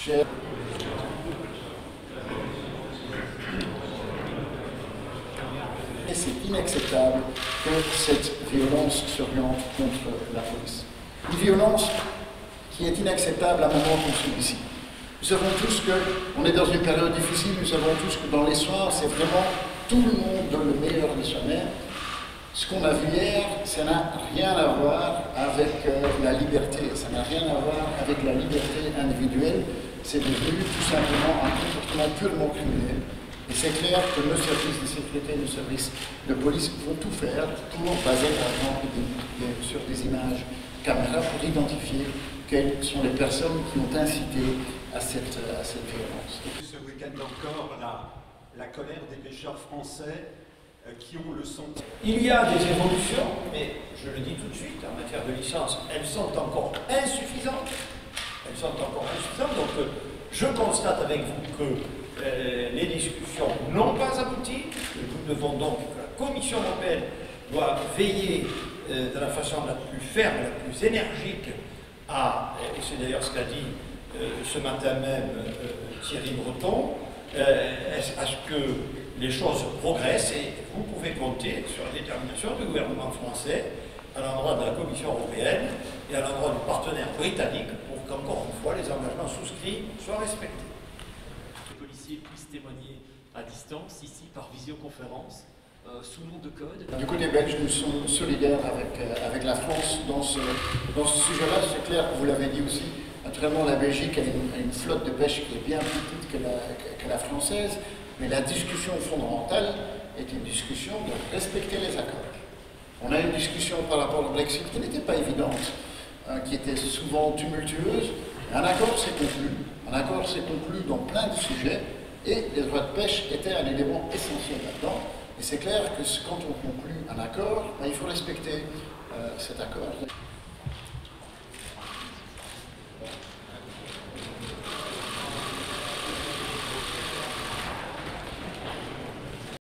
Cher. Et c'est inacceptable que cette violence s'oriente contre la police. Une violence qui est inacceptable à un moment comme celui-ci. Nous savons tous qu'on est dans une période difficile, nous savons tous que dans les soins, c'est vraiment tout le monde donne le meilleur de soi-même. Ce qu'on a vu hier, ça n'a rien à voir avec la liberté, ça n'a rien à voir avec la liberté individuelle, c'est devenu tout simplement un comportement purement criminel. Et c'est clair que nos services de sécurité, nos services de police vont tout faire pour baser par exemple sur des images caméra pour identifier quelles sont les personnes qui ont incité à cette violence. Ce week-end encore, la colère des pêcheurs français qui ont le sentiment. Il y a des évolutions, mais je le dis tout de suite, en matière de licence, elles sont encore insuffisantes. Elles sont encore insuffisantes, donc je constate avec vous que les discussions n'ont pas abouti. Nous devons donc, la Commission européenne doit veiller de la façon la plus ferme, la plus énergique et c'est d'ailleurs ce qu'a dit ce matin même Thierry Breton, à ce que les choses progressent et vous pouvez compter sur la détermination du gouvernement français à l'endroit de la Commission européenne et à l'endroit du partenaire britannique pour qu'encore une fois les engagements souscrits soient respectés. Les policiers puissent témoigner à distance, ici par visioconférence, sous nom de code. Du côté belge, nous sommes solidaires avec la France dans ce sujet-là. C'est clair, vous l'avez dit aussi, naturellement la Belgique a une flotte de pêche qui est bien plus petite que la française, mais la discussion fondamentale est une discussion de respecter les accords. On a une discussion par rapport au Brexit qui n'était pas évidente, qui était souvent tumultueuse. Un accord s'est conclu. Un accord s'est conclu dans plein de sujets et les droits de pêche étaient un élément essentiel là-dedans. Et c'est clair que quand on conclut un accord, il faut respecter cet accord.